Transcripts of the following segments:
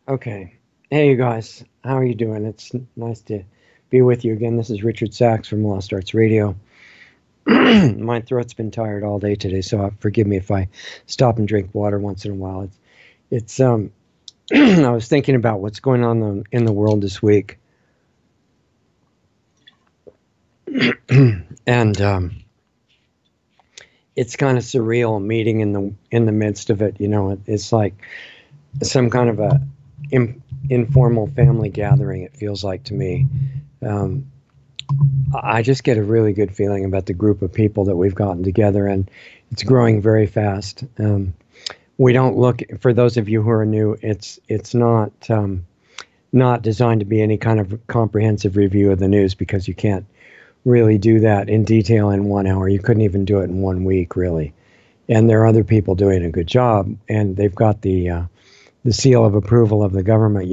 Okay. Hey, you guys. How are you doing? It's nice to be with you again. This is Richard Sachs from Lost Arts Radio. My throat's been tired all day today, so forgive me if I stop and drink water once in a while. It's I was thinking about what's going on in the world this week, and it's kind of surreal meeting in the midst of it. It's like some kind of a informal family gathering. It feels like to me. I just get a really good feeling about the group of people that we've gotten together, and it's growing very fast. We don't look, for those of you who are new, it's not designed to be any kind of comprehensive review of the news, because you can't really do that in detail in 1 hour. You couldn't even do it in 1 week, really. And there are other people doing a good job, and they've got the seal of approval of the government,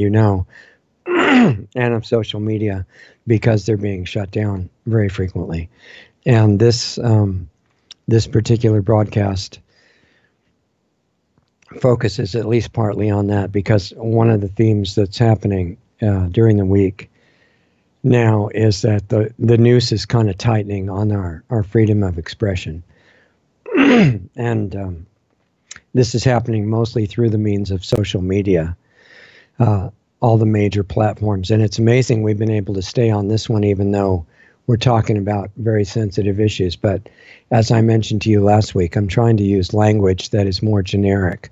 and of social media, because they're being shut down very frequently. And this particular broadcast focuses at least partly on that, because one of the themes that's happening during the week now is that the noose is kind of tightening on our freedom of expression. And this is happening mostly through the means of social media, all the major platforms. And it's amazing we've been able to stay on this one, even though we're talking about very sensitive issues. But as I mentioned to you last week, I'm trying to use language that is more generic.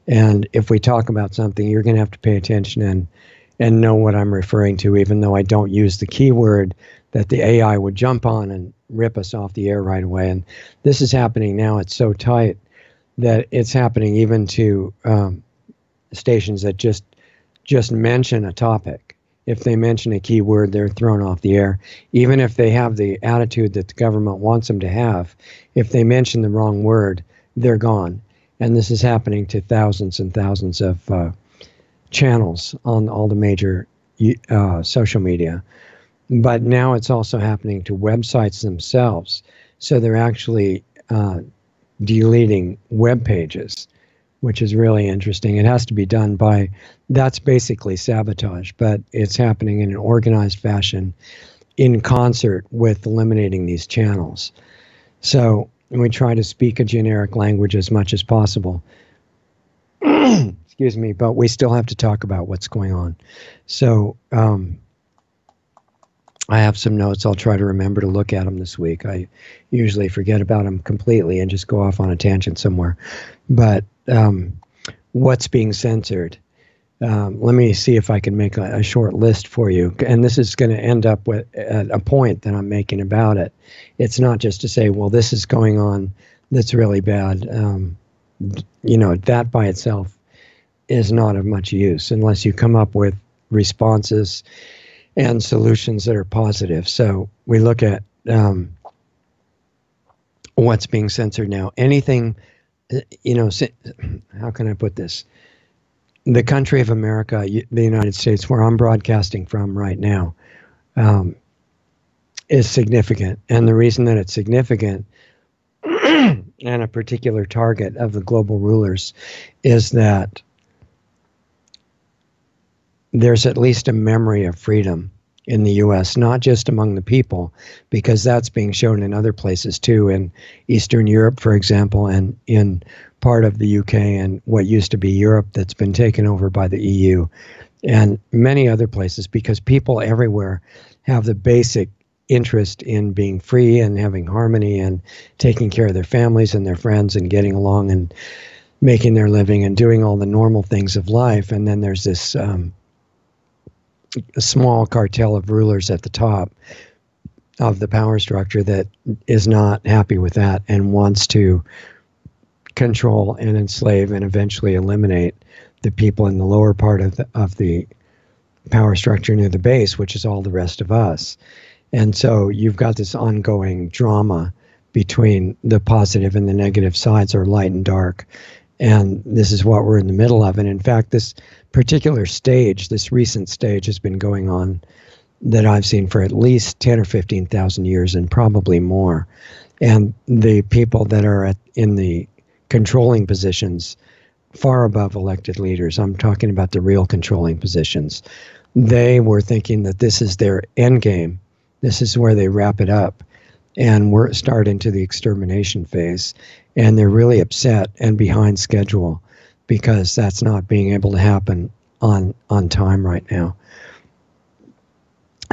And if we talk about something, you're going to have to pay attention and know what I'm referring to, even though I don't use the keyword that the AI would jump on and rip us off the air right away. And this is happening now. It's so tight that it's happening even to stations that just mention a topic. If they mention a keyword, they're thrown off the air. Even if they have the attitude that the government wants them to have, if they mention the wrong word, they're gone. And this is happening to thousands and thousands of channels on all the major social media. But now it's also happening to websites themselves. So they're actually deleting web pages, which is really interesting. It has to be done that's basically sabotage, but it's happening in an organized fashion in concert with eliminating these channels. So we try to speak a generic language as much as possible. Excuse me, but we still have to talk about what's going on. So I have some notes. I'll try to remember to look at them this week. I usually forget about them completely and just go off on a tangent somewhere. But what's being censored? Let me see if I can make a short list for you. And this is going to end up with a point that I'm making about it. It's not just to say, well, this is going on that's really bad. That by itself is not of much use unless you come up with responses and solutions that are positive. So we look at what's being censored now. Anything, how can I put this? The country of America, the United States, where I'm broadcasting from right now, is significant. And the reason that it's significant and a particular target of the global rulers is that there's at least a memory of freedom in the U.S., not just among the people, because that's being shown in other places too, in Eastern Europe, for example, and in part of the U.K. and what used to be Europe that's been taken over by the EU, and many other places, because people everywhere have the basic interest in being free and having harmony and taking care of their families and their friends and getting along and making their living and doing all the normal things of life. And then there's this a small cartel of rulers at the top of the power structure that is not happy with that and wants to control and enslave and eventually eliminate the people in the lower part of the power structure near the base, which is all the rest of us. And so you've got this ongoing drama between the positive and the negative sides, or light and dark. And this is what we're in the middle of. And in fact, this particular stage, this recent stage, has been going on that I've seen for at least 10 or 15,000 years, and probably more. And the people that are in the controlling positions far above elected leaders. I'm talking about the real controlling positions. They were thinking that this is their end game. This is where they wrap it up. And we're starting to the extermination phase. And they're really upset and behind schedule because that's not being able to happen on time right now.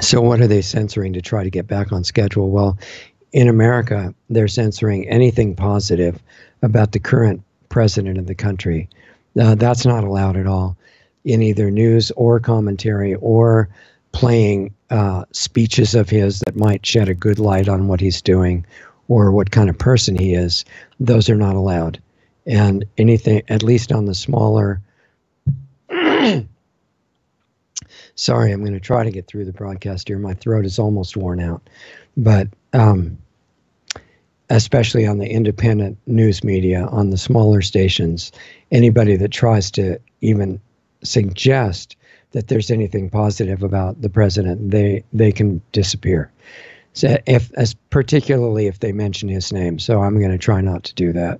So what are they censoring to try to get back on schedule? Well, in America, they're censoring anything positive about the current president of the country. That's not allowed at all in either news or commentary or playing speeches of his that might shed a good light on what he's doing or what kind of person he is. Those are not allowed. And anything, at least on the smaller... Sorry, I'm going to try to get through the broadcast here. My throat is almost worn out. But especially on the independent news media, on the smaller stations, anybody that tries to even suggest that there's anything positive about the president, they can disappear. So particularly if they mention his name. So I'm going to try not to do that.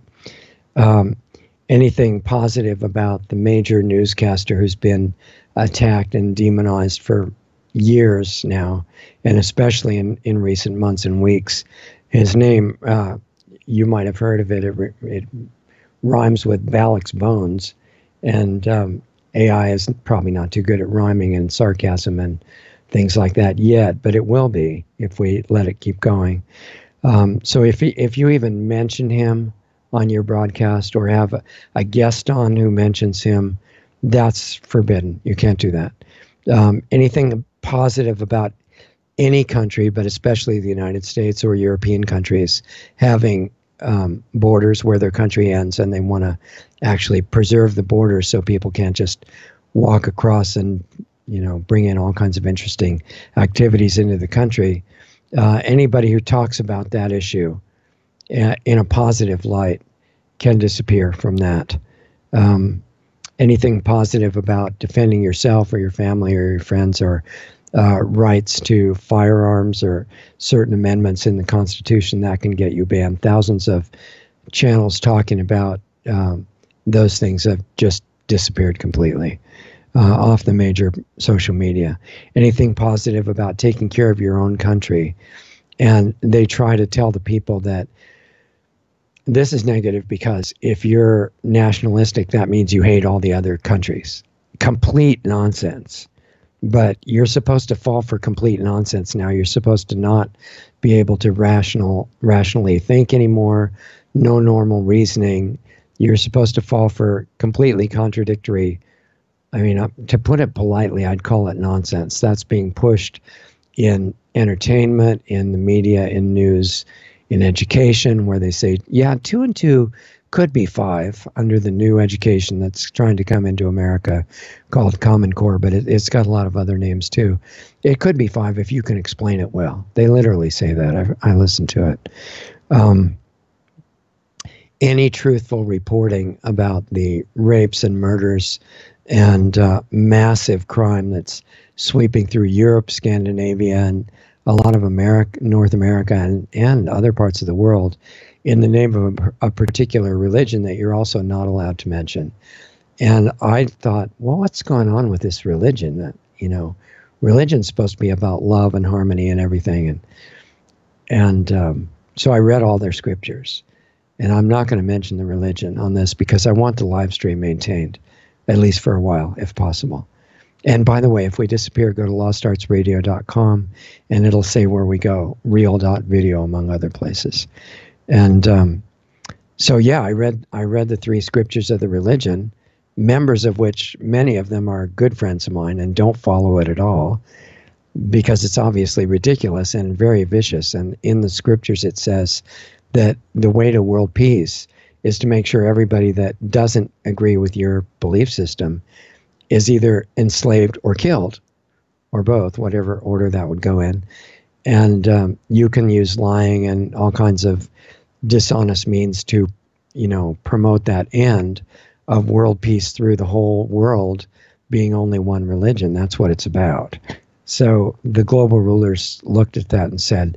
Anything positive about the major newscaster who's been attacked and demonized for years now, and especially in recent months and weeks. His name, you might have heard of it. It rhymes with Balak's bones, and AI is probably not too good at rhyming and sarcasm and things like that yet, but it will be if we let it keep going. So if you even mention him on your broadcast or have a guest on who mentions him, that's forbidden. You can't do that. Anything positive about any country, but especially the United States or European countries, having borders where their country ends, and they want to actually preserve the borders so people can't just walk across and bring in all kinds of interesting activities into the country. Anybody who talks about that issue in a positive light can disappear from that. Anything positive about defending yourself or your family or your friends, or rights to firearms or certain amendments in the Constitution, that can get you banned. Thousands of channels talking about those things have just disappeared completely off the major social media. Anything positive about taking care of your own country, and they try to tell the people that this is negative because if you're nationalistic, that means you hate all the other countries. Complete nonsense. But you're supposed to fall for complete nonsense now. You're supposed to not be able to rationally think anymore. No normal reasoning. You're supposed to fall for completely contradictory. I mean, to put it politely, I'd call it nonsense. That's being pushed in entertainment, in the media, in news, in education, where they say, yeah, 2 and 2 could be 5 under the new education that's trying to come into America called Common Core, but it's got a lot of other names too. It could be 5 if you can explain it well. They literally say that. I listened to it. Any truthful reporting about the rapes and murders and massive crime that's sweeping through Europe, Scandinavia, and a lot of North America, and other parts of the world, in the name of a particular religion that you're also not allowed to mention. And I thought, well, what's going on with this religion? That religion's supposed to be about love and harmony and everything. And so I read all their scriptures, and I'm not going to mention the religion on this because I want the live stream maintained, at least for a while, if possible. And by the way, if we disappear, go to lostartsradio.com, and it'll say where we go, real.video, among other places. And so, yeah, I read the 3 scriptures of the religion, members of which, many of them are good friends of mine and don't follow it at all because it's obviously ridiculous and very vicious. And in the scriptures, it says that the way to world peace is to make sure everybody that doesn't agree with your belief system is either enslaved or killed, or both, whatever order that would go in. And you can use lying and all kinds of dishonest means to, promote that end of world peace through the whole world being only one religion. That's what it's about. So the global rulers looked at that and said,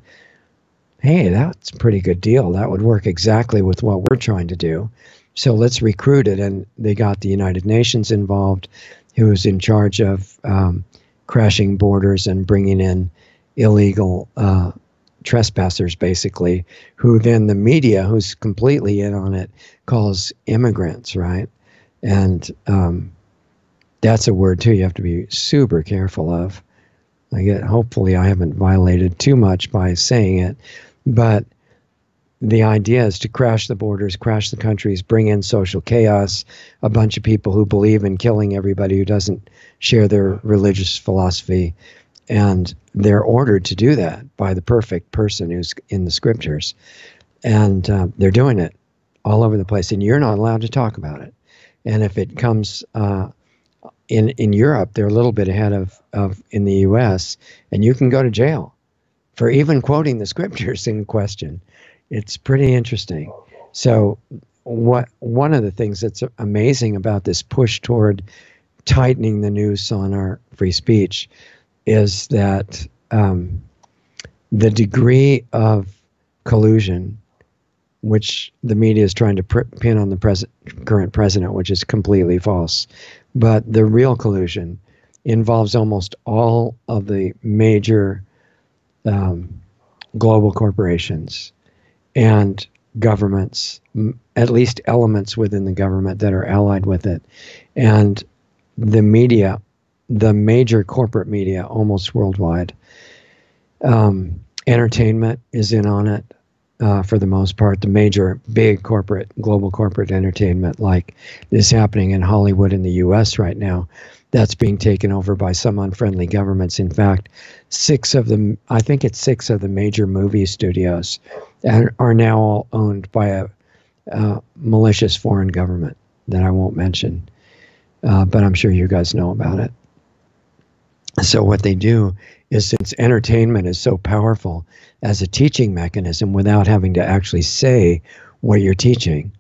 hey, that's a pretty good deal. That would work exactly with what we're trying to do. So let's recruit it. And they got the United Nations involved, who was in charge of crashing borders and bringing in illegal trespassers, basically, who then the media, who's completely in on it, calls immigrants, right? And that's a word, too, you have to be super careful of. Hopefully I haven't violated too much by saying it, but the idea is to crash the borders, crash the countries, bring in social chaos, a bunch of people who believe in killing everybody who doesn't share their religious philosophy. And they're ordered to do that by the perfect person who's in the scriptures. And they're doing it all over the place. And you're not allowed to talk about it. And if it comes in Europe, they're a little bit ahead of in the U.S., and you can go to jail for even quoting the scriptures in question. It's pretty interesting. So one of the things that's amazing about this push toward tightening the noose on our free speech is that the degree of collusion, which the media is trying to pin on the current president, which is completely false, but the real collusion involves almost all of the major global corporations and governments, at least elements within the government that are allied with it, and the media, the major corporate media almost worldwide. Entertainment is in on it for the most part. The major big global corporate entertainment, like is happening in Hollywood in the U.S. right now, that's being taken over by some unfriendly governments. In fact, six of the major movie studios are now all owned by a malicious foreign government that I won't mention, but I'm sure you guys know about it. So what they do is, since entertainment is so powerful as a teaching mechanism without having to actually say what you're teaching,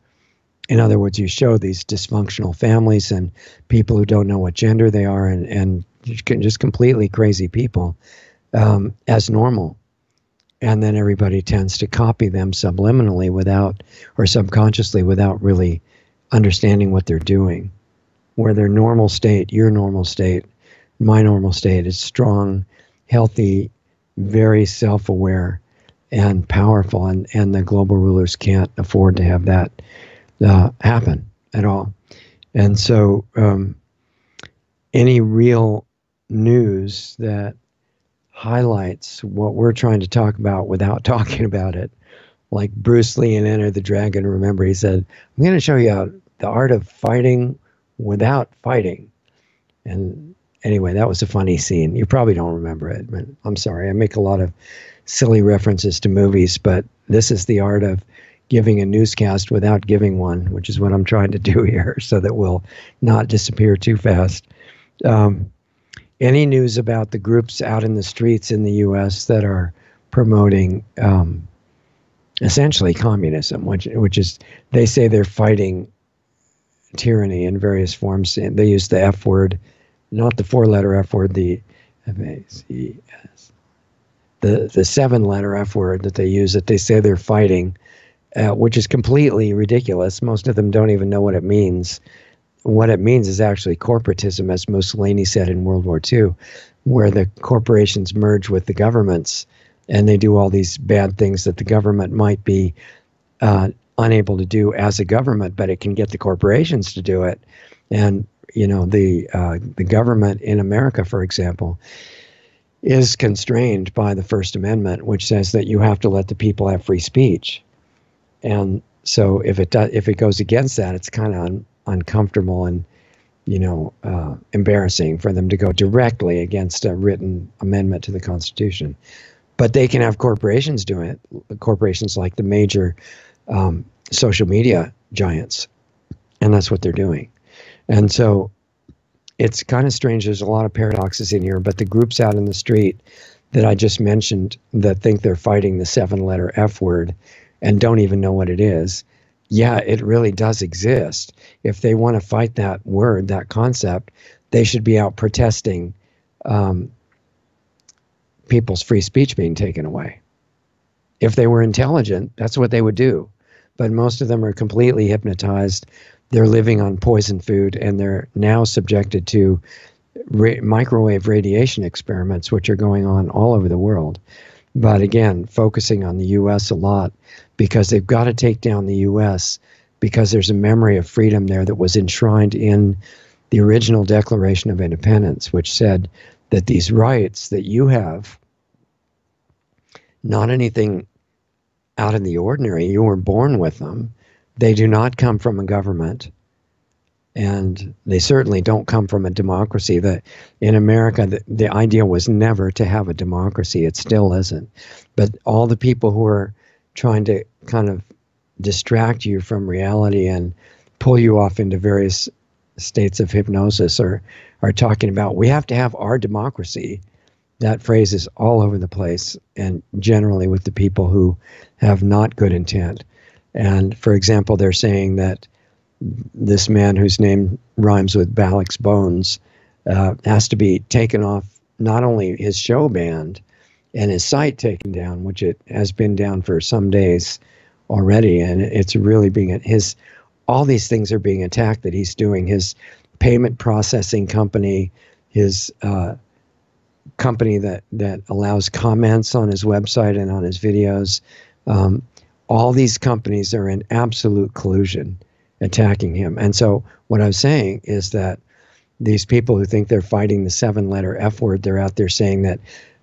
in other words, you show these dysfunctional families and people who don't know what gender they are and just completely crazy people as normal. And then everybody tends to copy them subliminally or subconsciously without really understanding what they're doing. Where their normal state, your normal state, my normal state is strong, healthy, very self-aware, and powerful. And the global rulers can't afford to have that happen at all. And so any real news that highlights what we're trying to talk about without talking about it, like Bruce Lee in Enter the Dragon, remember he said, I'm going to show you the art of fighting without fighting. And anyway, that was a funny scene. You probably don't remember it, but I'm sorry. I make a lot of silly references to movies, but this is the art of giving a newscast without giving one, which is what I'm trying to do here so that we'll not disappear too fast. Any news about the groups out in the streets in the U.S. that are promoting essentially communism, which is, they say they're fighting tyranny in various forms. And they use the F word, not the four-letter F word, the F-A-C-S, the seven-letter F word that they use, that they say they're fighting, which is completely ridiculous. Most of them don't even know what it means. What it means is actually corporatism, as Mussolini said in World War II, where the corporations merge with the governments and they do all these bad things that the government might be unable to do as a government, but it can get the corporations to do it. And, you know, the government in America, for example, is constrained by the First Amendment, which says that you have to let the people have free speech. And so if it goes against that, it's kind of uncomfortable and, you know, embarrassing for them to go directly against a written amendment to the Constitution. But they can have corporations doing it, corporations like the major social media giants, and that's what they're doing. And so it's kind of strange. There's a lot of paradoxes in here, but the groups out in the street that I just mentioned that think they're fighting the seven-letter F word and don't even know what it is, yeah, it really does exist. If they want to fight that word, that concept, they should be out protesting people's free speech being taken away. If they were intelligent, that's what they would do. but most of them are completely hypnotized. They're living on poison food, and they're now subjected to microwave radiation experiments, which are going on all over the world. But again, focusing on the U.S. a lot, because they've got to take down the U.S. because there's a memory of freedom there that was enshrined in the original Declaration of Independence, which said that these rights that you have, not anything out of the ordinary, you were born with them. They do not come from a government, and they certainly don't come from a democracy. That in America, the idea was never to have a democracy. It still isn't. But all the people who are trying to kind of distract you from reality and pull you off into various states of hypnosis are talking about, we have to have our democracy. That phrase is all over the place, and generally with the people who have not good intent. And for example, they're saying that this man whose name rhymes with Balak's Bones has to be taken off, not only his show banned and his site taken down, which it has been down for some days already, and it's really being all these things are being attacked that he's doing. His payment processing company, his company that allows comments on his website and on his videos. All these companies are in absolute collusion attacking him. And so what I was saying is that these people who think they're fighting the 7-letter F word, they're out there saying that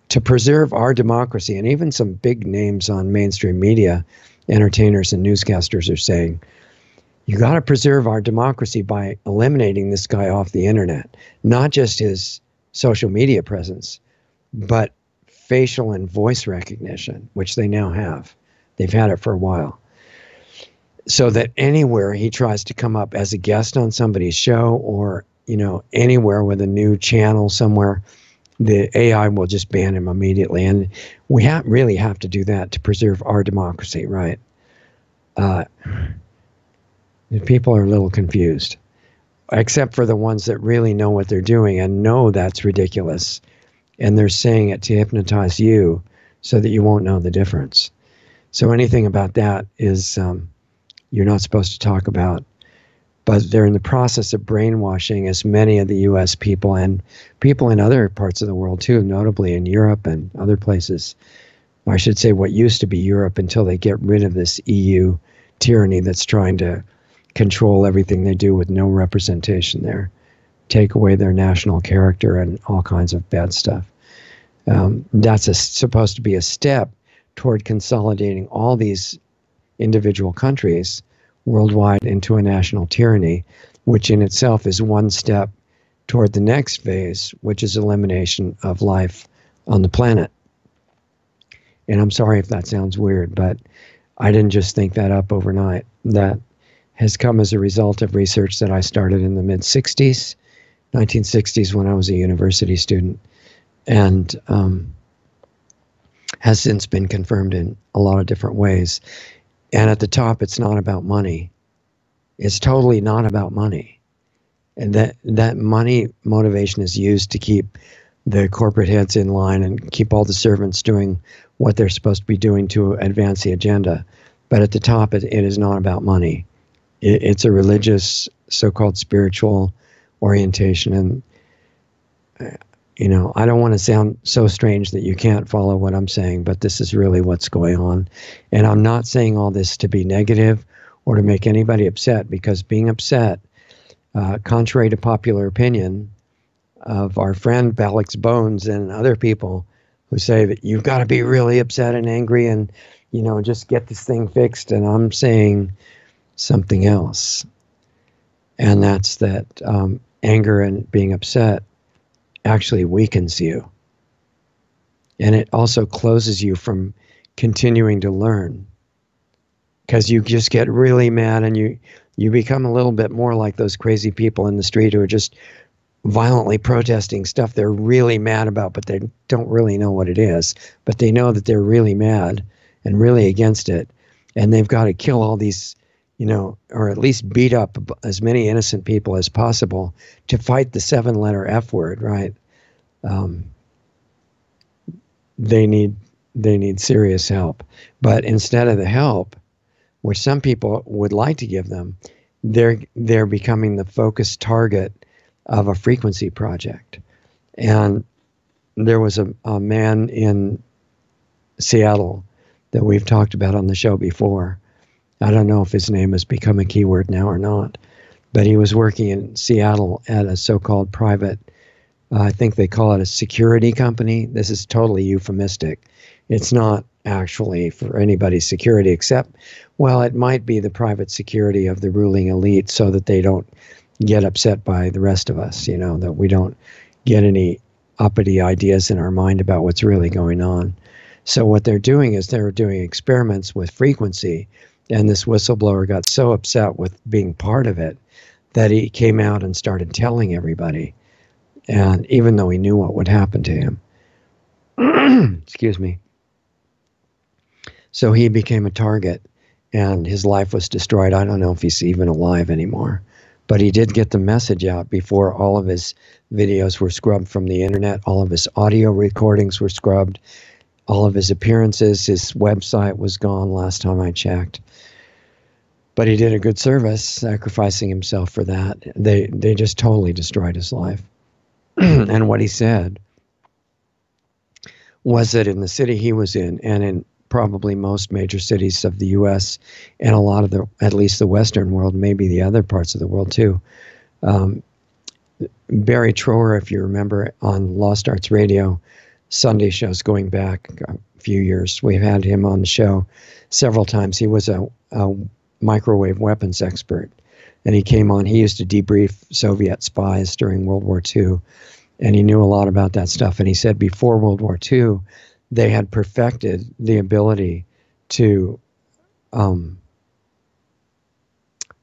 to preserve our democracy, and even some big names on mainstream media, entertainers and newscasters are saying, you got to preserve our democracy by eliminating this guy off the internet, not just his social media presence, but facial and voice recognition, which they now have. They've had it for a while. So that anywhere he tries to come up as a guest on somebody's show, or, anywhere with a new channel somewhere, the AI will just ban him immediately. And we really have to do that to preserve our democracy, right? People are a little confused, except for the ones that really know what they're doing and know that's ridiculous. And they're saying it to hypnotize you so that you won't know the difference. So anything about that is you're not supposed to talk about. But they're in the process of brainwashing as many of the U.S. people and people in other parts of the world too, notably in Europe and other places. I should say what used to be Europe, until they get rid of this EU tyranny that's trying to control everything they do with no representation there, take away their national character and all kinds of bad stuff. That's supposed to be a step toward consolidating all these individual countries worldwide into a national tyranny, which in itself is one step toward the next phase, which is elimination of life on the planet. And I'm sorry if that sounds weird, but I didn't just think that up overnight. That has come as a result of research that I started in the mid-60s, 1960s, when I was a university student, and has since been confirmed in a lot of different ways. And at the top, it's not about money. It's totally not about money. And that money motivation is used to keep the corporate heads in line and keep all the servants doing what they're supposed to be doing to advance the agenda. But at the top, it is not about money. It's a religious, so-called spiritual orientation. And, I don't want to sound so strange that you can't follow what I'm saying, but this is really what's going on. And I'm not saying all this to be negative or to make anybody upset, because being upset, contrary to popular opinion of our friend Balak's Bones and other people who say that you've got to be really upset and angry and, just get this thing fixed. And I'm saying something else. And that's that anger and being upset actually weakens you. And it also closes you from continuing to learn, because you just get really mad and you become a little bit more like those crazy people in the street who are just violently protesting stuff they're really mad about, but they don't really know what it is. But they know that they're really mad and really against it. And they've got to kill all these, or at least beat up as many innocent people as possible to fight the 7-letter F word, right? They need serious help. But instead of the help, which some people would like to give them, they're becoming the focused target of a frequency project. And there was a man in Seattle that we've talked about on the show before. I don't know if his name has become a keyword now or not, but he was working in Seattle at a so-called private, I think they call it a security company. This is totally euphemistic. It's not actually for anybody's security except, well, it might be the private security of the ruling elite so that they don't get upset by the rest of us, that we don't get any uppity ideas in our mind about what's really going on. So what they're doing is they're doing experiments with frequency, and this whistleblower got so upset with being part of it that he came out and started telling everybody, and even though he knew what would happen to him. Excuse me. So he became a target, and his life was destroyed. I don't know if he's even alive anymore, but he did get the message out before all of his videos were scrubbed from the internet. All of his audio recordings were scrubbed. All of his appearances, his website was gone last time I checked. But he did a good service, sacrificing himself for that. They just totally destroyed his life. And what he said was that in the city he was in, and in probably most major cities of the U.S. and a lot of at least the Western world, maybe the other parts of the world too. Barry Trower, if you remember, on Lost Arts Radio, Sunday shows going back a few years, we've had him on the show several times. He was a microwave weapons expert, and he came on. He used to debrief Soviet spies during World War II, and he knew a lot about that stuff. And he said before World War II, they had perfected the ability to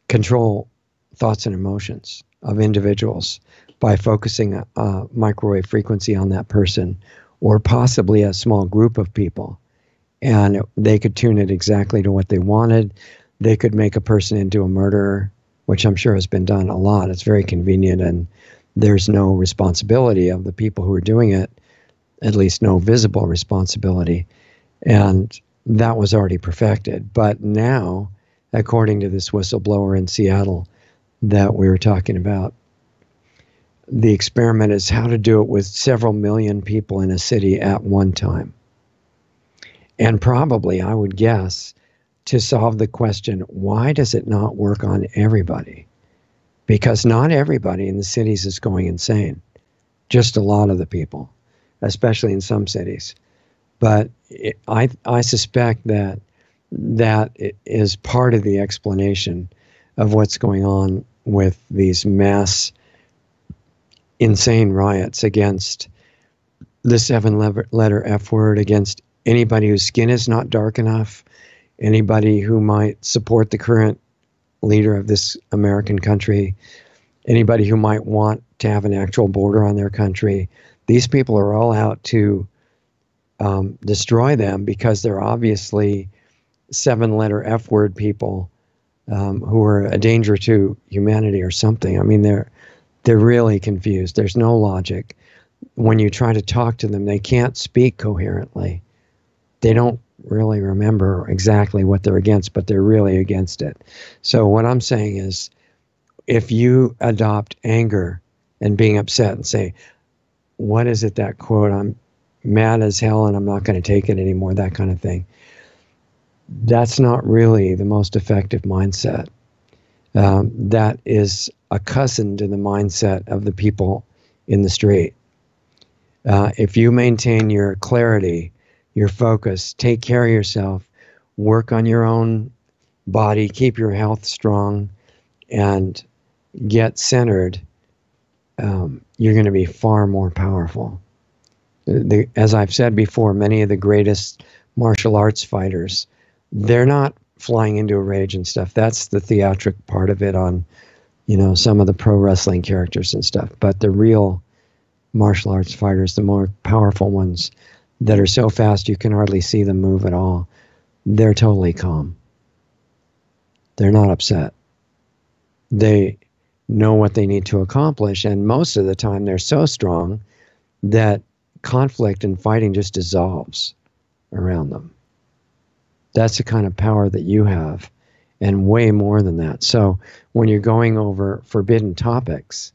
control thoughts and emotions of individuals by focusing a microwave frequency on that person, or possibly a small group of people. And they could tune it exactly to what they wanted. They could make a person into a murderer, which I'm sure has been done a lot. It's very convenient, and there's no responsibility of the people who are doing it, at least no visible responsibility. And that was already perfected. But now, according to this whistleblower in Seattle that we were talking about, the experiment is how to do it with several million people in a city at one time. And probably, I would guess, to solve the question, why does it not work on everybody? Because not everybody in the cities is going insane. Just a lot of the people, especially in some cities. But I suspect that is part of the explanation of what's going on with these mass insane riots against the 7-letter F word, against anybody whose skin is not dark enough, anybody who might support the current leader of this American country, anybody who might want to have an actual border on their country. These people are all out to destroy them because they're obviously 7-letter F word people who are a danger to humanity or something. I mean, they're really confused. There's no logic. When you try to talk to them, they can't speak coherently. They don't really remember exactly what they're against, but they're really against it. So what I'm saying is, if you adopt anger and being upset and say, what is it, that quote, I'm mad as hell and I'm not going to take it anymore, that kind of thing, that's not really the most effective mindset. That is a cousin to the mindset of the people in the street. If you maintain your clarity, your focus, take care of yourself, work on your own body, keep your health strong, and get centered, you're going to be far more powerful. As I've said before, many of the greatest martial arts fighters, they're not flying into a rage and stuff. That's the theatric part of it on, some of the pro wrestling characters and stuff. But the real martial arts fighters, the more powerful ones that are so fast you can hardly see them move at all, they're totally calm. They're not upset. They know what they need to accomplish, and most of the time they're so strong that conflict and fighting just dissolves around them. That's the kind of power that you have, and way more than that. So when you're going over forbidden topics,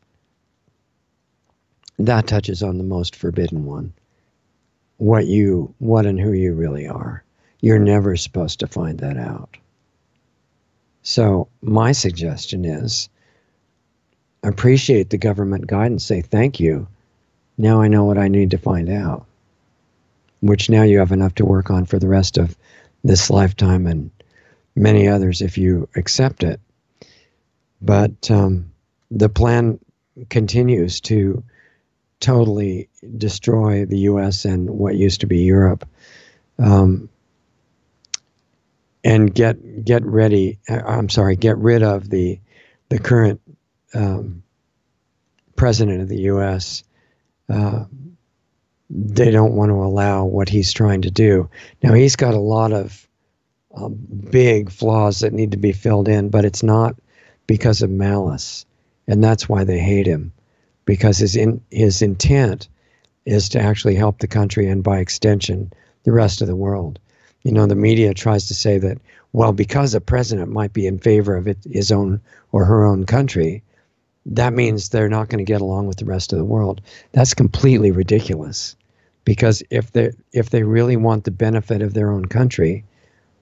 that touches on the most forbidden one. What and who you really are. You're never supposed to find that out. So my suggestion is appreciate the government guidance. Say, thank you. Now I know what I need to find out. Which now you have enough to work on for the rest of this lifetime and many others if you accept it. But the plan continues to totally destroy the U.S. and what used to be Europe, and get rid of the current president of the U.S. They don't want to allow what he's trying to do. Now, he's got a lot of big flaws that need to be filled in, but it's not because of malice. And that's why they hate him, because his intent is to actually help the country and, by extension, the rest of the world. You know, the media tries to say that, well, because a president might be in favor of his own or her own country, that means they're not going to get along with the rest of the world. That's completely ridiculous, because if they really want the benefit of their own country,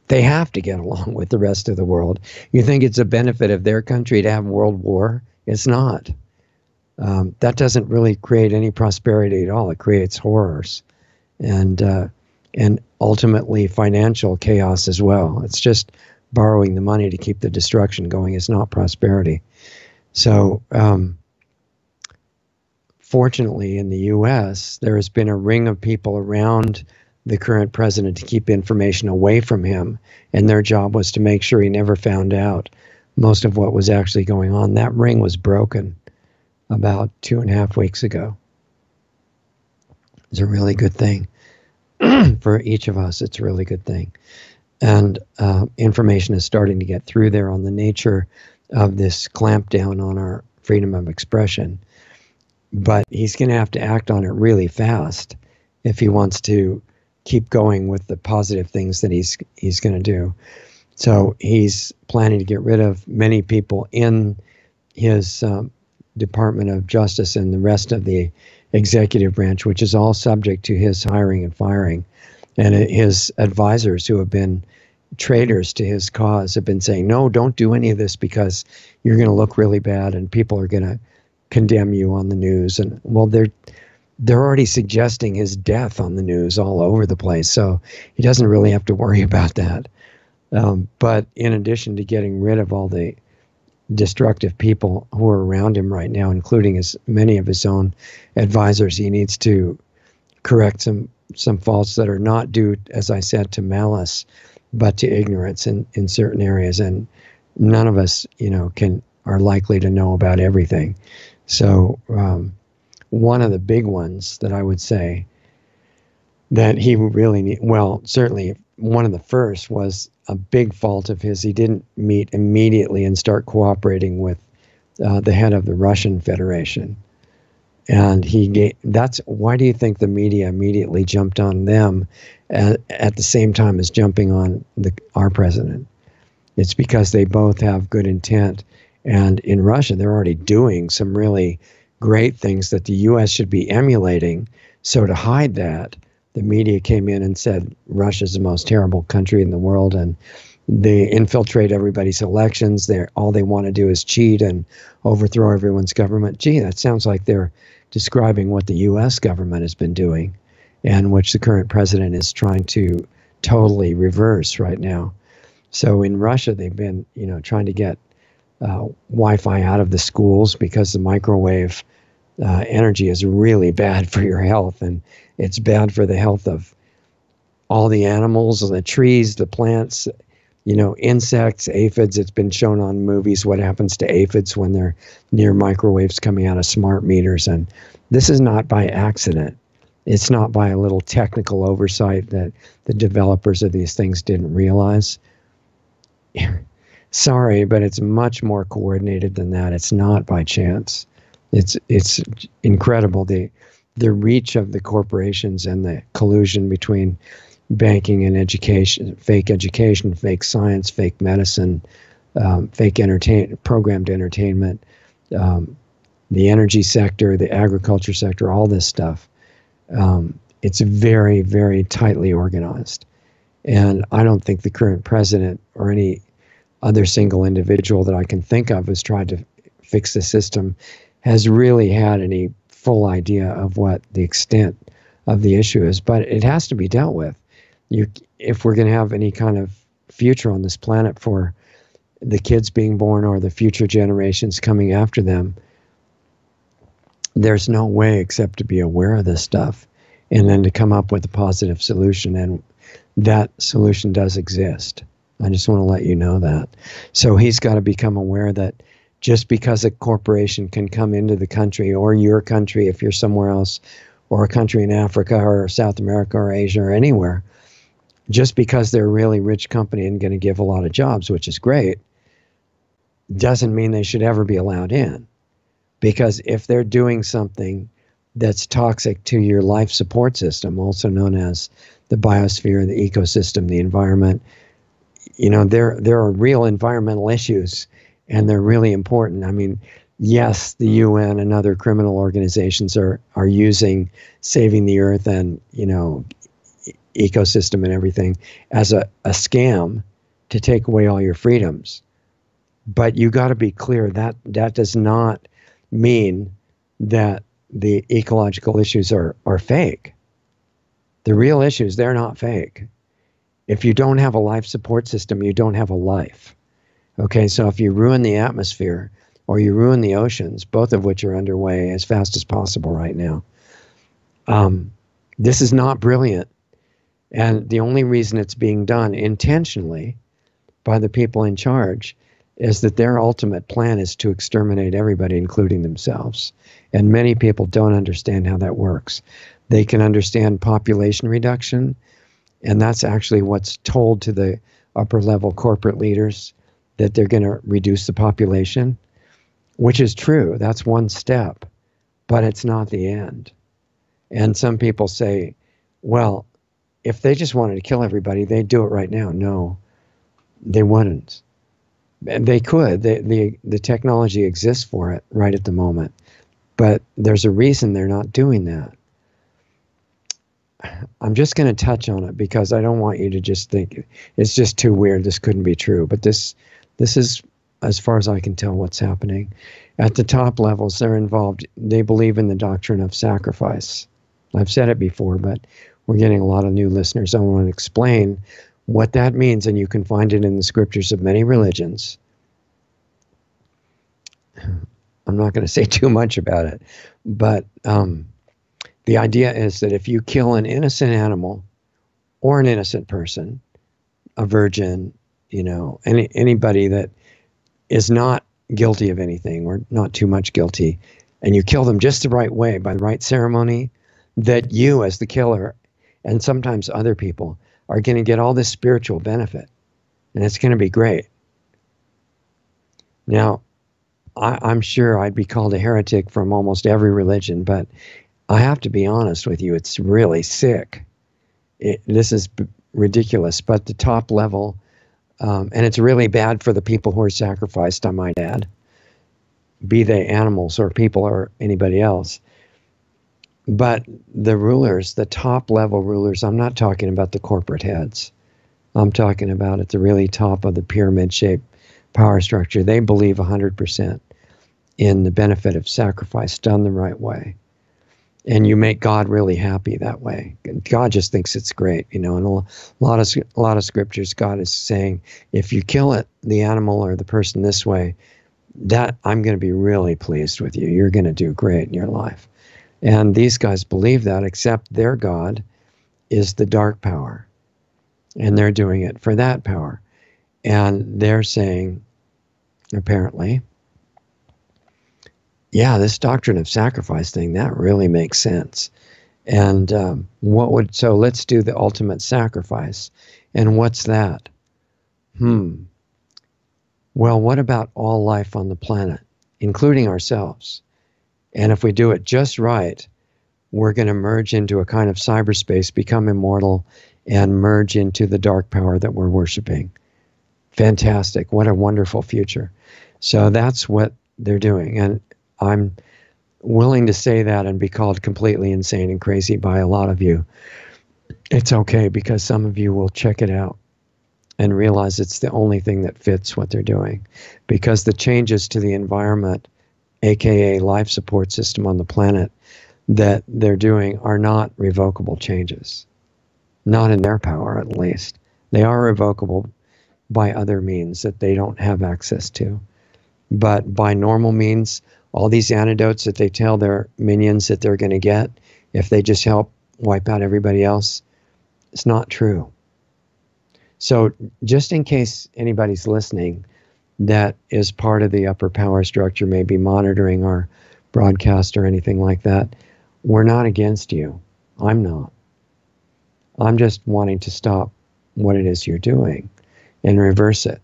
they have to get along with the rest of the world. You think it's a benefit of their country to have world war? It's not. That doesn't really create any prosperity at all. It creates horrors and ultimately financial chaos as well. It's just borrowing the money to keep the destruction going. It's not prosperity. So fortunately, in the U.S., there has been a ring of people around the current president to keep information away from him, and their job was to make sure he never found out most of what was actually going on. That ring was broken about 2.5 weeks ago. It's a really good thing. For each of us, it's a really good thing. And information is starting to get through there on the nature of this clampdown on our freedom of expression. But he's going to have to act on it really fast if he wants to keep going with the positive things that he's going to do. So he's planning to get rid of many people in his Department of Justice and the rest of the executive branch, which is all subject to his hiring and firing. And his advisors, who have been traitors to his cause, have been saying, no, don't do any of this because you're going to look really bad and people are going to condemn you on the news. And well, they're already suggesting his death on the news all over the place. So he doesn't really have to worry about that. But in addition to getting rid of all the destructive people who are around him right now, including many of his own advisors, he needs to correct some faults that are not due, as I said, to malice, but to ignorance in certain areas. And none of us, are likely to know about everything. So one of the big ones that I would say that he really need, well, certainly one of the first was a big fault of his. He didn't meet immediately and start cooperating with the head of the Russian Federation. And that's why do you think the media immediately jumped on them at the same time as jumping on our president? It's because they both have good intent. And in Russia, they're already doing some really great things that the U.S. should be emulating. So to hide that, the media came in and said Russia's the most terrible country in the world, and they infiltrate everybody's elections. All they want to do is cheat and overthrow everyone's government. Gee, that sounds like they're describing what the U.S. government has been doing, and which the current president is trying to totally reverse right now. So in Russia, they've been, trying to get Wi-Fi out of the schools because the microwave energy is really bad for your health, and it's bad for the health of all the animals, the trees, the plants, insects, aphids. It's been shown on movies what happens to aphids when they're near microwaves coming out of smart meters. And this is not by accident. It's not by a little technical oversight that the developers of these things didn't realize. Sorry, but it's much more coordinated than that. It's not by chance. It's incredible, the reach of the corporations and the collusion between banking and education, fake science, fake medicine, fake programmed entertainment, the energy sector, the agriculture sector, all this stuff. It's very, very tightly organized. And I don't think the current president or any other single individual that I can think of who's tried to fix the system has really had any full idea of what the extent of the issue is. But it has to be dealt with. If we're going to have any kind of future on this planet for the kids being born or the future generations coming after them, there's no way except to be aware of this stuff and then to come up with a positive solution. And that solution does exist. I just want to let you know that. So he's got to become aware that just because a corporation can come into the country, or your country if you're somewhere else, or a country in Africa or South America or Asia or anywhere, just because they're a really rich company and going to give a lot of jobs, which is great, doesn't mean they should ever be allowed in. Because if they're doing something that's toxic to your life support system, also known as the biosphere, the ecosystem, the environment, there are real environmental issues, and they're really important. I mean, yes, the UN and other criminal organizations are using saving the earth and, ecosystem and everything as a scam to take away all your freedoms. But you got to be clear that that does not mean that the ecological issues are fake. The real issues, they're not fake. If you don't have a life support system, you don't have a life. Okay, so if you ruin the atmosphere or you ruin the oceans, both of which are underway as fast as possible right now, this is not brilliant. And the only reason it's being done intentionally by the people in charge is that their ultimate plan is to exterminate everybody, including themselves. And many people don't understand how that works. They can understand population reduction, and that's actually what's told to the upper level corporate leaders, that they're going to reduce the population, which is true. That's one step, but it's not the end. And some people say, well, if they just wanted to kill everybody, they'd do it right now. No, they wouldn't. They could. The technology exists for it right at the moment. But there's a reason they're not doing that. I'm just going to touch on it because I don't want you to just think it's just too weird. This couldn't be true. But this is, as far as I can tell, what's happening. At the top levels, they're involved. They believe in the doctrine of sacrifice. I've said it before, but we're getting a lot of new listeners. I want to explain what that means, and you can find it in the scriptures of many religions. I'm not going to say too much about it, but the idea is that if you kill an innocent animal or an innocent person, a virgin, anybody that is not guilty of anything or not too much guilty, and you kill them just the right way by the right ceremony, that you as the killer and sometimes other people are going to get all this spiritual benefit, and it's going to be great. Now, I'm sure I'd be called a heretic from almost every religion, but I have to be honest with you, it's really sick. This is ridiculous, but the top level, and it's really bad for the people who are sacrificed, I might add, be they animals or people or anybody else. But the rulers, the top level rulers, I'm not talking about the corporate heads. I'm talking about at the really top of the pyramid-shaped power structure. They believe 100% in the benefit of sacrifice done the right way. And you make God really happy that way. God just thinks it's great, and a lot of scriptures, God is saying, if you kill it, the animal or the person this way, that I'm going to be really pleased with you. You're going to do great in your life. And these guys believe that, except their God is the dark power. And they're doing it for that power. And they're saying, apparently, yeah, this doctrine of sacrifice thing, that really makes sense. And so let's do the ultimate sacrifice. And what's that? Well, what about all life on the planet, including ourselves? And if we do it just right, we're going to merge into a kind of cyberspace, become immortal, and merge into the dark power that we're worshiping Fantastic. What a wonderful future. So that's what they're doing. And I'm willing to say that and be called completely insane and crazy by a lot of you. It's okay, because some of you will check it out and realize it's the only thing that fits what they're doing. Because the changes to the environment, aka life support system on the planet, that they're doing are not revocable changes. Not in their power, at least. They are revocable by other means that they don't have access to. But by normal means, all these antidotes that they tell their minions that they're going to get, if they just help wipe out everybody else, it's not true. So just in case anybody's listening that is part of the upper power structure, maybe monitoring our broadcast or anything like that, we're not against you. I'm not. I'm just wanting to stop what it is you're doing and reverse it.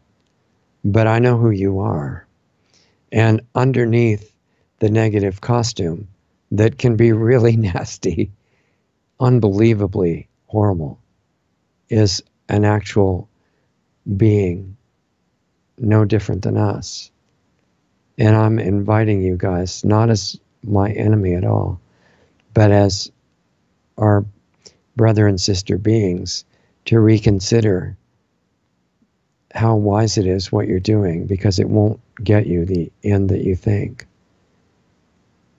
But I know who you are. And underneath the negative costume that can be really nasty, unbelievably horrible, is an actual being no different than us. And I'm inviting you guys, not as my enemy at all, but as our brother and sister beings, to reconsider how wise it is what you're doing, because it won't get you the end that you think.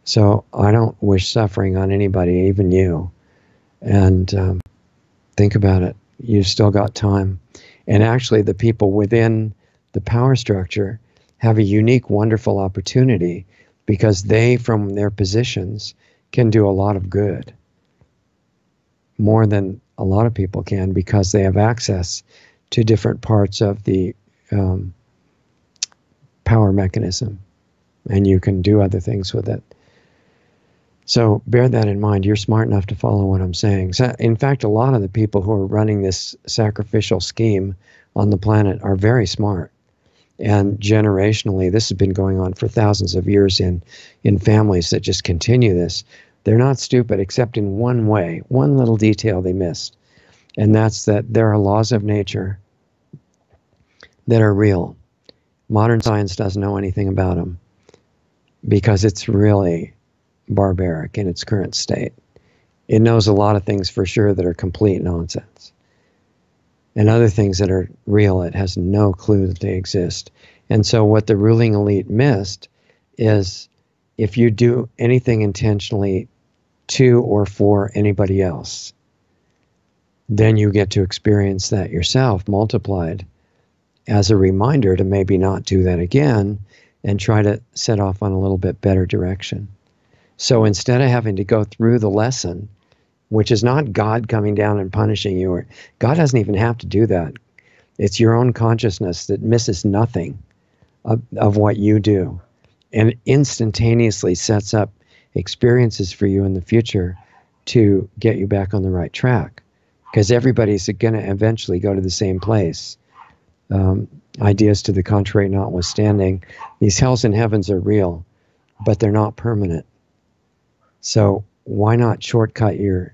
So I don't wish suffering on anybody, even you. And think about it. You've still got time. And actually, the people within the power structure have a unique, wonderful opportunity, because they, from their positions, can do a lot of good. More than a lot of people can, because they have access to different parts of the power mechanism. And you can do other things with it. So bear that in mind. You're smart enough to follow what I'm saying. So, in fact, a lot of the people who are running this sacrificial scheme on the planet are very smart. And generationally, this has been going on for thousands of years in families that just continue this. They're not stupid, except in one way, one little detail they missed. And that's that there are laws of nature that are real. Modern science doesn't know anything about them, because it's really barbaric in its current state. It knows a lot of things for sure that are complete nonsense. And other things that are real, it has no clue that they exist. And so what the ruling elite missed is, if you do anything intentionally to or for anybody else, then you get to experience that yourself multiplied as a reminder to maybe not do that again and try to set off on a little bit better direction. So instead of having to go through the lesson, which is not God coming down and punishing you, or God doesn't even have to do that. It's your own consciousness that misses nothing of what you do, and instantaneously sets up experiences for you in the future to get you back on the right track. Because everybody's going to eventually go to the same place. Ideas to the contrary notwithstanding, these hells and heavens are real, but they're not permanent. So why not shortcut your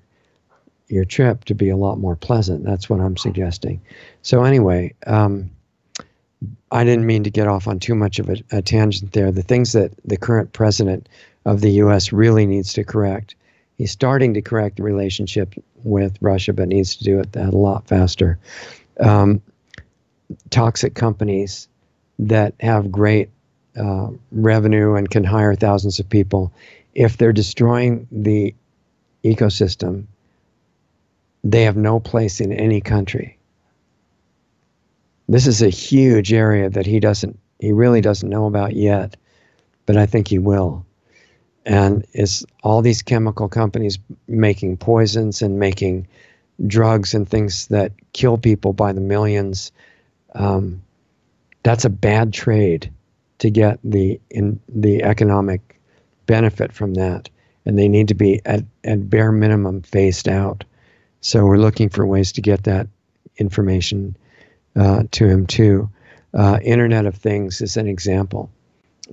trip to be a lot more pleasant? That's what I'm suggesting. So anyway, I didn't mean to get off on too much of a tangent there. The things that the current president of the U.S. really needs to correct, he's starting to correct the relationship with Russia, but needs to do it a lot faster. Toxic companies that have great revenue and can hire thousands of people, if they're destroying the ecosystem, they have no place in any country. This is a huge area that he really doesn't know about yet, but I think he will. And it's all these chemical companies making poisons and making drugs and things that kill people by the millions. That's a bad trade to get the economic benefit from that, and they need to be at bare minimum phased out. So we're looking for ways to get that information to him too. Internet of Things is an example,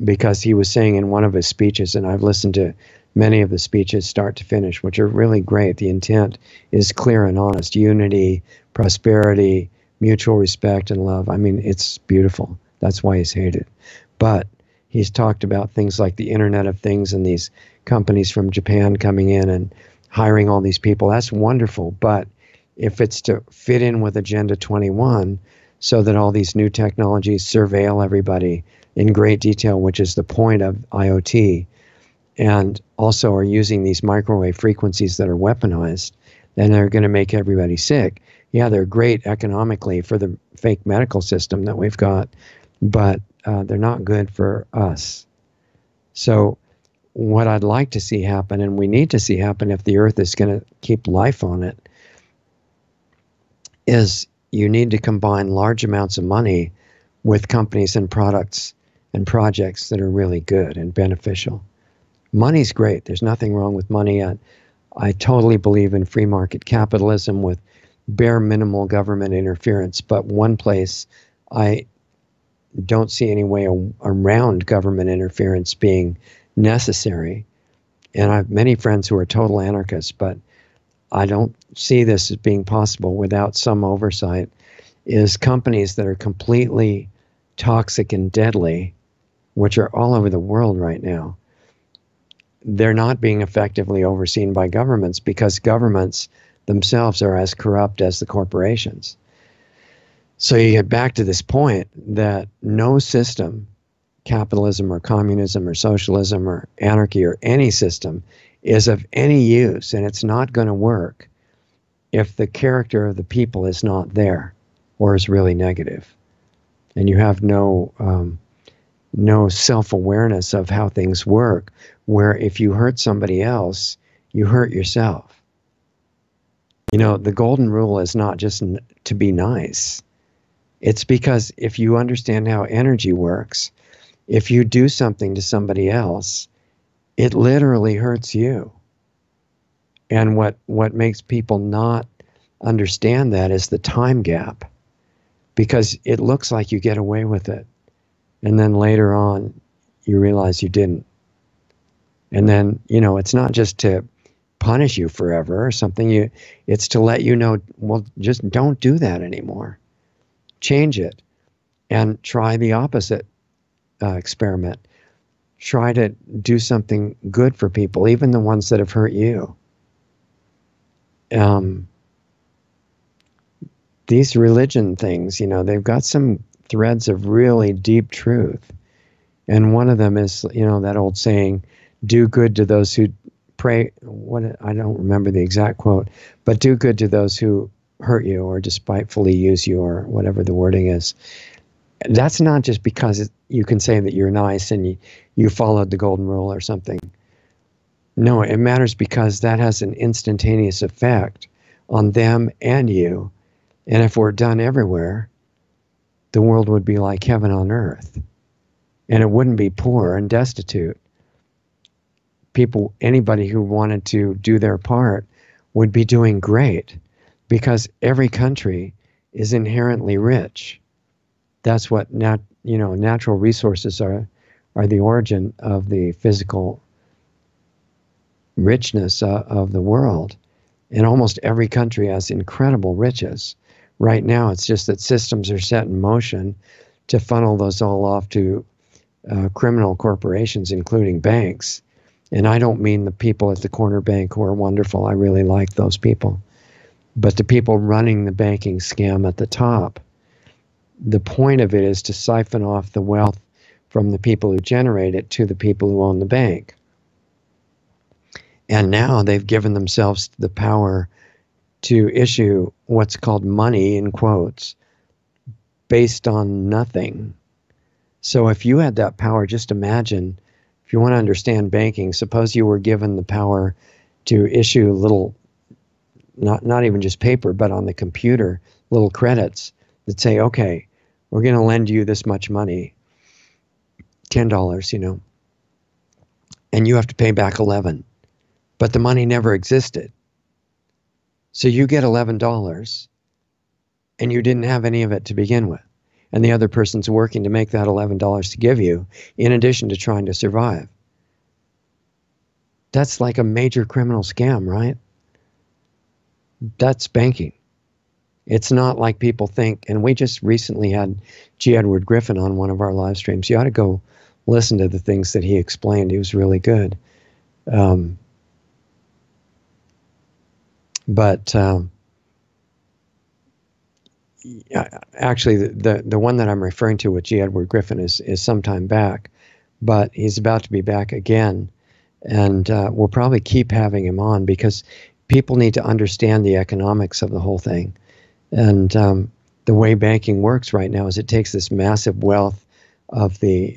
because he was saying in one of his speeches, and I've listened to many of the speeches start to finish, which are really great. The intent is clear and honest: unity, prosperity, mutual respect and love. I mean, it's beautiful. That's why he's hated. But he's talked about things like the Internet of Things and these companies from Japan coming in and hiring all these people. That's wonderful. But if it's to fit in with Agenda 21 so that all these new technologies surveil everybody in great detail, which is the point of IoT, and also are using these microwave frequencies that are weaponized, then they're going to make everybody sick. Yeah, they're great economically for the fake medical system that we've got, but they're not good for us. So what I'd like to see happen, and we need to see happen if the Earth is going to keep life on it, is you need to combine large amounts of money with companies and products and projects that are really good and beneficial. Money's great. There's nothing wrong with money. I totally believe in free market capitalism with bare minimal government interference. But one place I don't see any way around government interference being necessary. And I have many friends who are total anarchists, but I don't see this as being possible without some oversight, is companies that are completely toxic and deadly, which are all over the world right now. They're not being effectively overseen by governments because governments themselves are as corrupt as the corporations. So you get back to this point that no system, capitalism or communism or socialism or anarchy or any system, is of any use, and it's not going to work if the character of the people is not there or is really negative. And you have no self-awareness of how things work, where if you hurt somebody else, you hurt yourself. You know, the golden rule is not just to be nice. It's because if you understand how energy works, if you do something to somebody else, it literally hurts you. And what makes people not understand that is the time gap, because it looks like you get away with it. And then later on, you realize you didn't. And then, you know, it's not just to punish you forever or something. It's to let you know, well, just don't do that anymore. Change it and try the opposite experiment. Try to do something good for people, even the ones that have hurt you. These religion things, you know, they've got some threads of really deep truth. And one of them is, you know, that old saying, do good to those who pray. I don't remember the exact quote, but do good to those who hurt you or despitefully use you or whatever the wording is. That's not just because you can say that you're nice and you followed the golden rule or something. No, it matters because that has an instantaneous effect on them and you. And if we're done everywhere, the world would be like heaven on earth. And it wouldn't be poor and destitute. People, anybody who wanted to do their part would be doing great, because every country is inherently rich. That's what natural resources are the origin of the physical richness of the world. And almost every country has incredible riches. Right now, it's just that systems are set in motion to funnel those all off to criminal corporations, including banks. And I don't mean the people at the corner bank who are wonderful. I really like those people. But the people running the banking scam at the top. The point of it is to siphon off the wealth from the people who generate it to the people who own the bank. And now they've given themselves the power to issue what's called money, in quotes, based on nothing. So if you had that power, just imagine, if you want to understand banking, suppose you were given the power to issue little, not even just paper, but on the computer, little credits that say, okay, we're going to lend you this much money, $10, you know, and you have to pay back 11. But the money never existed. So you get $11 and you didn't have any of it to begin with. And the other person's working to make that $11 to give you, in addition to trying to survive. That's like a major criminal scam, right? That's banking. It's not like people think. And we just recently had G. Edward Griffin on one of our live streams. You ought to go listen to the things that he explained. He was really good. But actually, the one that I'm referring to with G. Edward Griffin is some time back, but he's about to be back again. And we'll probably keep having him on because people need to understand the economics of the whole thing. And the way banking works right now is it takes this massive wealth of the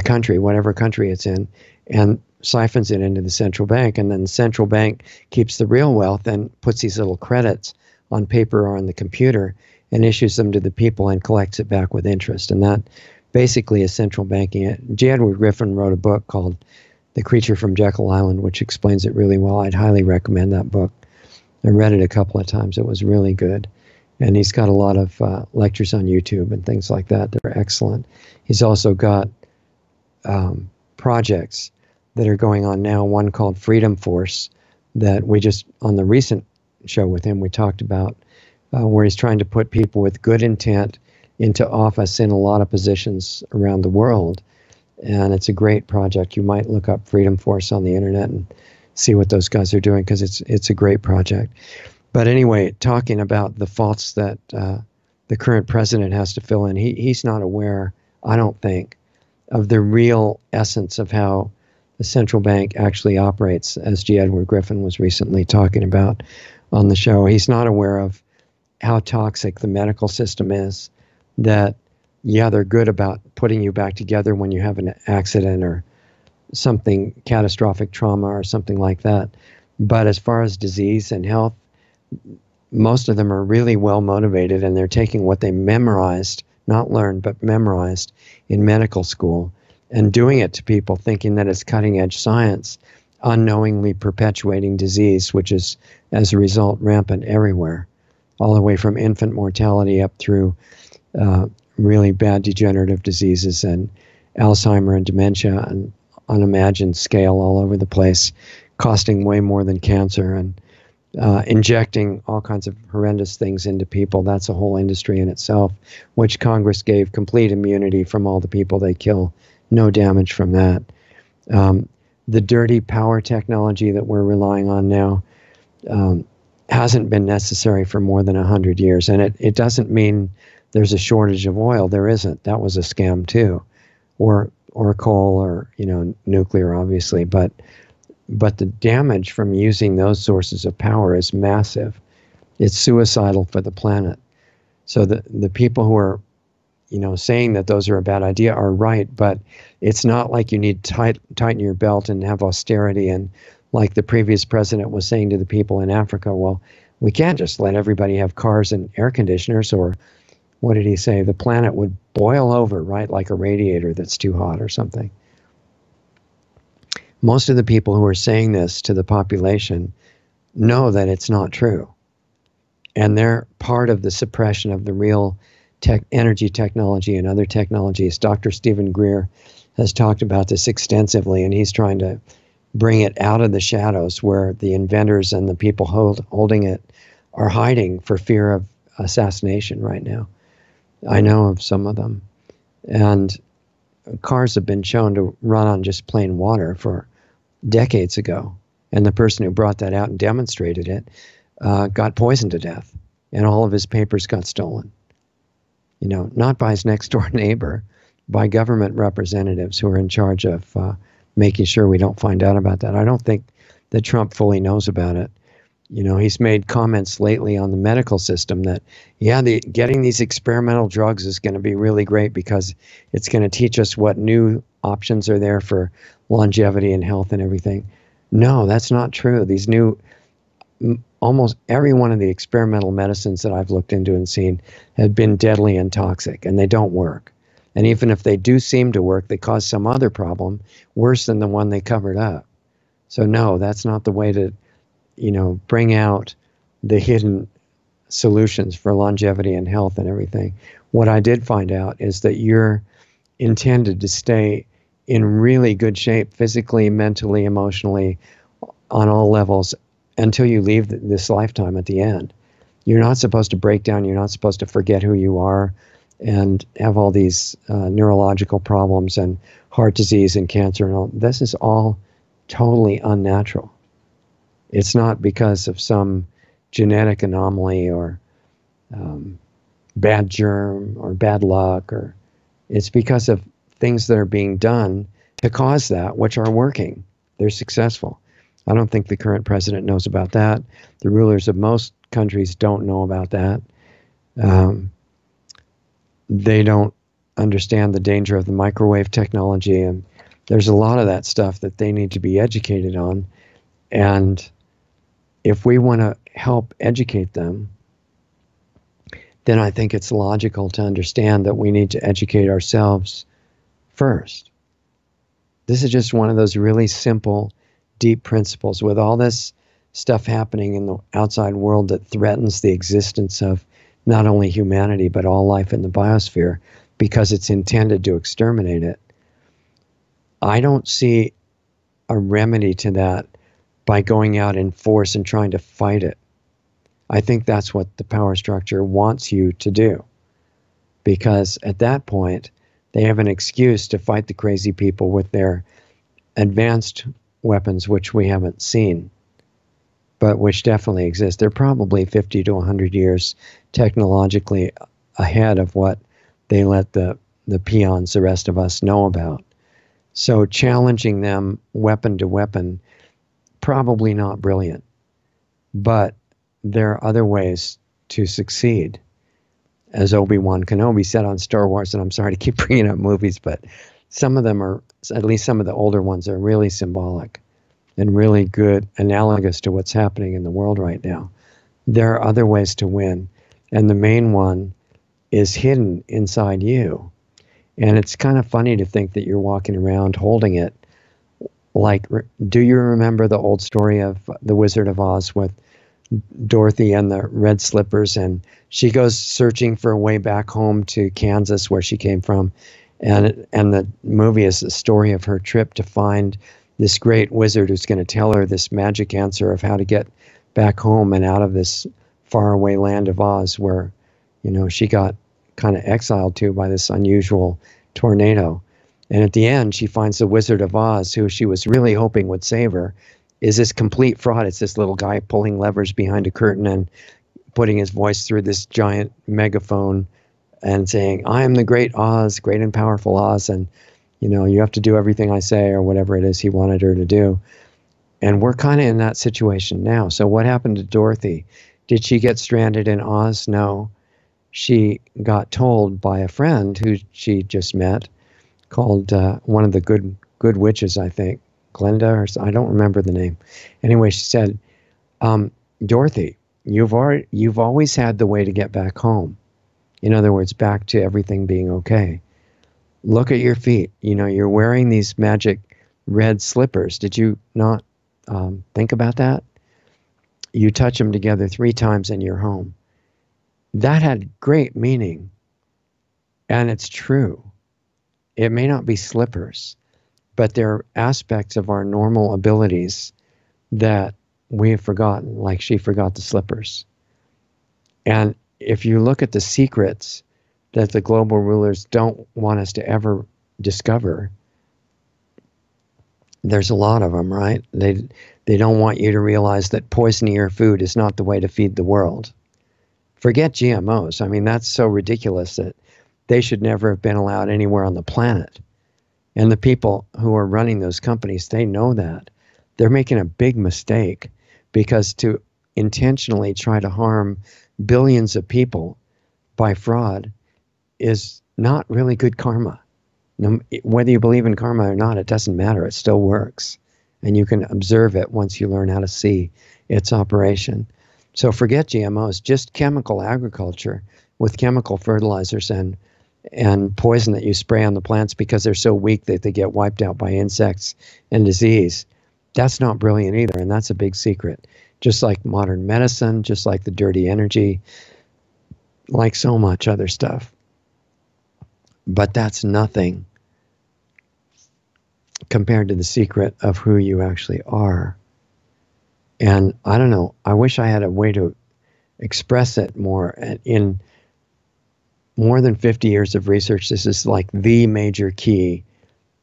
country, whatever country it's in, and siphons it into the central bank. And then the central bank keeps the real wealth and puts these little credits on paper or on the computer and issues them to the people and collects it back with interest. And that basically is central banking. J. Edward Griffin wrote a book called The Creature from Jekyll Island, which explains it really well. I'd highly recommend that book. I read it a couple of times. It was really good. And he's got a lot of lectures on YouTube and things like that. They're excellent. He's also got projects that are going on now, one called Freedom Force that we just, on the recent show with him, we talked about, where he's trying to put people with good intent into office in a lot of positions around the world. And it's a great project. You might look up Freedom Force on the internet and see what those guys are doing, because it's a great project. But anyway, talking about the faults that the current president has to fill in, he's not aware, I don't think, of the real essence of how the central bank actually operates, as G. Edward Griffin was recently talking about on the show. He's not aware of how toxic the medical system is, that, yeah, they're good about putting you back together when you have an accident or something, catastrophic trauma or something like that. But as far as disease and health, most of them are really well motivated, and they're taking what they memorized, not learned, but memorized in medical school, and doing it to people thinking that it's cutting edge science, unknowingly perpetuating disease, which is, as a result, rampant everywhere, all the way from infant mortality up through really bad degenerative diseases and Alzheimer and dementia and unimagined scale all over the place, costing way more than cancer, and injecting all kinds of horrendous things into people. That's a whole industry in itself, which Congress gave complete immunity from all the people they kill. No damage from that. The dirty power technology that we're relying on now hasn't been necessary for more than 100 years. And it doesn't mean there's a shortage of oil. There isn't. That was a scam too. Or coal, or, nuclear, obviously. But the damage from using those sources of power is massive. It's suicidal for the planet. So the people who are, saying that those are a bad idea are right, but it's not like you need to tighten your belt and have austerity. And like the previous president was saying to the people in Africa, well, we can't just let everybody have cars and air conditioners, or what did he say? The planet would boil over, right? Like a radiator that's too hot or something. Most of the people who are saying this to the population know that it's not true. And they're part of the suppression of the real energy technology and other technologies. Dr. Stephen Greer has talked about this extensively, and he's trying to bring it out of the shadows where the inventors and the people holding it are hiding for fear of assassination right now. I know of some of them. And cars have been shown to run on just plain water for decades ago. And the person who brought that out and demonstrated it got poisoned to death. And all of his papers got stolen. Not by his next door neighbor, by government representatives who are in charge of making sure we don't find out about that. I don't think that Trump fully knows about it. He's made comments lately on the medical system that, getting these experimental drugs is going to be really great because it's going to teach us what new options are there for longevity and health and everything. No, that's not true. These new, almost every one of the experimental medicines that I've looked into and seen have been deadly and toxic, and they don't work. And even if they do seem to work, they cause some other problem worse than the one they covered up. So no, that's not the way to bring out the hidden solutions for longevity and health and everything. What I did find out is that you're intended to stay in really good shape, physically, mentally, emotionally, on all levels, until you leave this lifetime at the end. You're not supposed to break down. You're not supposed to forget who you are and have all these neurological problems and heart disease and cancer and all. This is all totally unnatural. It's not because of some genetic anomaly or bad germ or bad luck, or it's because of things that are being done to cause that, which are working. They're successful. I don't think the current president knows about that. The rulers of most countries don't know about that. They don't understand the danger of the microwave technology, and there's a lot of that stuff that they need to be educated on. And if we want to help educate them, then I think it's logical to understand that we need to educate ourselves first. This is just one of those really simple, deep principles. With all this stuff happening in the outside world that threatens the existence of not only humanity, but all life in the biosphere, because it's intended to exterminate it, I don't see a remedy to that by going out in force and trying to fight it. I think that's what the power structure wants you to do, because at that point, they have an excuse to fight the crazy people with their advanced weapons, which we haven't seen, but which definitely exist. They're probably 50 to 100 years technologically ahead of what they let the peons, the rest of us, know about. So challenging them weapon to weapon, probably not brilliant, but there are other ways to succeed. As Obi-Wan Kenobi said on Star Wars, and I'm sorry to keep bringing up movies, but some of them are, at least some of the older ones, are really symbolic and really good, analogous to what's happening in the world right now. There are other ways to win, and the main one is hidden inside you. And it's kind of funny to think that you're walking around holding it. Like, do you remember the old story of The Wizard of Oz with Dorothy and the red slippers, and she goes searching for a way back home to Kansas, where she came from, and the movie is the story of her trip to find this great wizard who's going to tell her this magic answer of how to get back home and out of this faraway land of Oz, where, you know, she got kind of exiled to by this unusual tornado. And at the end, she finds the Wizard of Oz, who she was really hoping would save her, is this complete fraud. It's this little guy pulling levers behind a curtain and putting his voice through this giant megaphone and saying, "I am the great Oz, great and powerful Oz, and, you know, you have to do everything I say," or whatever it is he wanted her to do. And we're kind of in that situation now. So what happened to Dorothy? Did she get stranded in Oz? No. She got told by a friend who she just met, called one of the good witches, I think, Glenda, or I don't remember the name. Anyway, she said, Dorothy, you've always had the way to get back home. In other words, back to everything being okay. Look at your feet. You know, you're wearing these magic red slippers. Did you not think about that? You touch them together 3 times and you're home. That had great meaning. And it's true. It may not be slippers, but there are aspects of our normal abilities that we have forgotten, like she forgot the slippers. And if you look at the secrets that the global rulers don't want us to ever discover, there's a lot of them, right? They don't want you to realize that poisoning your food is not the way to feed the world. Forget GMOs. I mean, that's so ridiculous that they should never have been allowed anywhere on the planet. And the people who are running those companies, they know that. They're making a big mistake, because to intentionally try to harm billions of people by fraud is not really good karma. Whether you believe in karma or not, it doesn't matter. It still works. And you can observe it once you learn how to see its operation. So forget GMOs, just chemical agriculture with chemical fertilizers and poison that you spray on the plants because they're so weak that they get wiped out by insects and disease. That's not brilliant either, and that's a big secret. Just like modern medicine, just like the dirty energy, like so much other stuff. But that's nothing compared to the secret of who you actually are. And I don't know, I wish I had a way to express it more. And in more than 50 years of research, this is like the major key,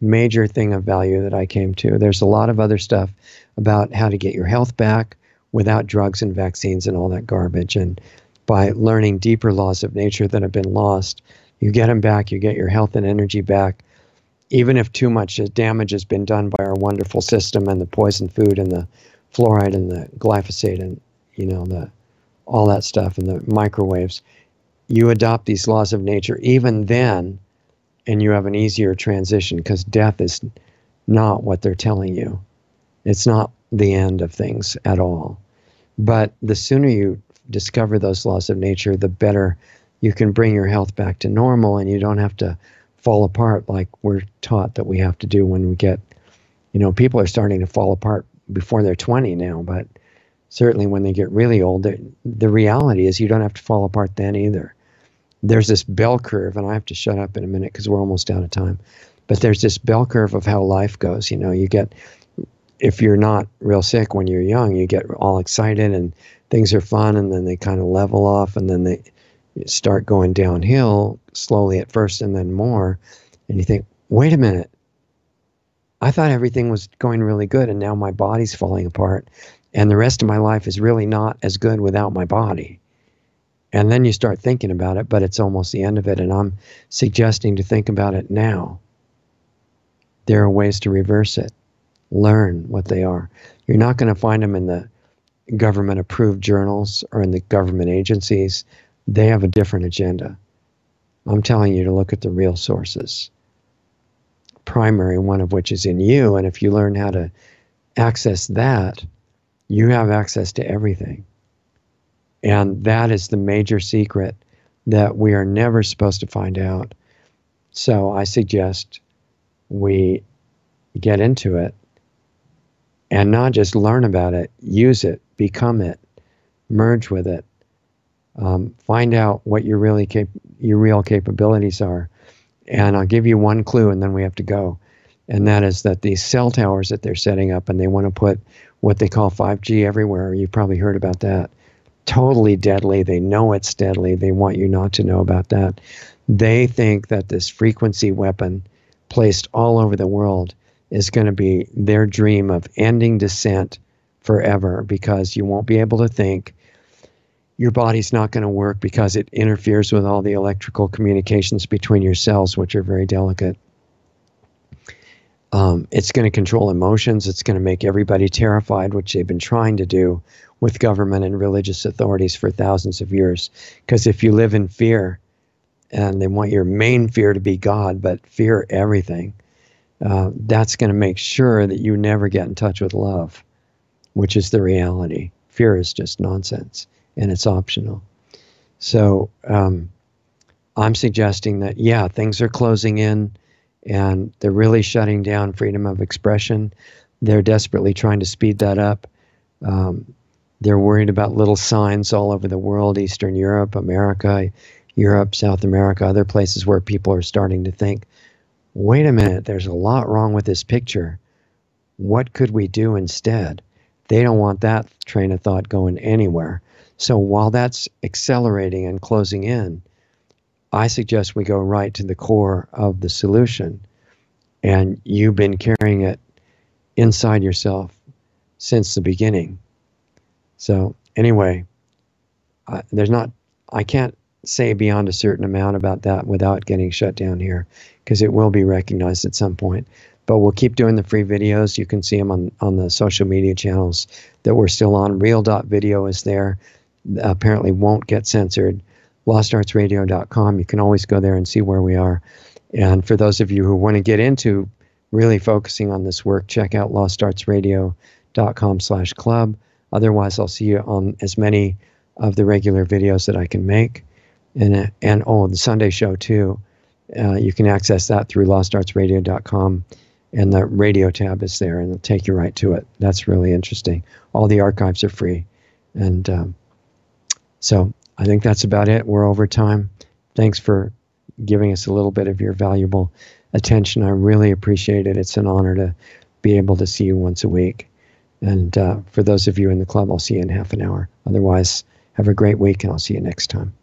major thing of value that I came to. There's a lot of other stuff about how to get your health back without drugs and vaccines and all that garbage. And by learning deeper laws of nature that have been lost, you get them back, you get your health and energy back, even if too much damage has been done by our wonderful system and the poison food and the fluoride and the glyphosate and, all that stuff and the microwaves. You adopt these laws of nature even then, and you have an easier transition, because death is not what they're telling you. It's not the end of things at all. But the sooner you discover those laws of nature, the better you can bring your health back to normal, and you don't have to fall apart like we're taught that we have to do when we get, people are starting to fall apart before they're 20 now, but certainly when they get really old, the reality is you don't have to fall apart then either. There's this bell curve, and I have to shut up in a minute because we're almost out of time, but there's this bell curve of how life goes. You get, if you're not real sick when you're young, you get all excited and things are fun, and then they kind of level off, and then they start going downhill slowly at first and then more. And you think, wait a minute, I thought everything was going really good, and now my body's falling apart, and the rest of my life is really not as good without my body. And then you start thinking about it, but it's almost the end of it, and I'm suggesting to think about it now. There are ways to reverse it. Learn what they are. You're not going to find them in the government-approved journals or in the government agencies. They have a different agenda. I'm telling you to look at the real sources. Primary one of which is in you, and if you learn how to access that, you have access to everything. And that is the major secret that we are never supposed to find out. So I suggest we get into it and not just learn about it, use it, become it, merge with it, find out what your real capabilities are. And I'll give you one clue, and then we have to go. And that is that these cell towers that they're setting up, and they want to put what they call 5G everywhere. You've probably heard about that. Totally deadly. They know it's deadly. They want you not to know about that. They think that this frequency weapon placed all over the world is going to be their dream of ending dissent forever, because you won't be able to think. Your body's not going to work because it interferes with all the electrical communications between your cells, which are very delicate. It's going to control emotions. It's going to make everybody terrified, which they've been trying to do with government and religious authorities for thousands of years. Because if you live in fear, and they want your main fear to be God, but fear everything, that's going to make sure that you never get in touch with love, which is the reality. Fear is just nonsense, and it's optional. So I'm suggesting that, yeah, things are closing in, and they're really shutting down freedom of expression. They're desperately trying to speed that up. They're worried about little signs all over the world, Eastern Europe, America, Europe, South America, other places where people are starting to think, wait a minute, there's a lot wrong with this picture. What could we do instead? They don't want that train of thought going anywhere. So while that's accelerating and closing in, I suggest we go right to the core of the solution. And you've been carrying it inside yourself since the beginning. So anyway, I can't say beyond a certain amount about that without getting shut down here, because it will be recognized at some point. But we'll keep doing the free videos. You can see them on the social media channels that we're still on. Real.video is there. Apparently won't get censored. LostArtsRadio.com. You can always go there and see where we are. And for those of you who want to get into really focusing on this work, check out LostArtsRadio.com/club. Otherwise, I'll see you on as many of the regular videos that I can make. And the Sunday show too. You can access that through LostArtsRadio.com, and the radio tab is there, and it'll take you right to it. That's really interesting. All the archives are free. And so I think that's about it. We're over time. Thanks for giving us a little bit of your valuable attention. I really appreciate it. It's an honor to be able to see you once a week. And for those of you in the club, I'll see you in half an hour. Otherwise, Have a great week, and I'll see you next time.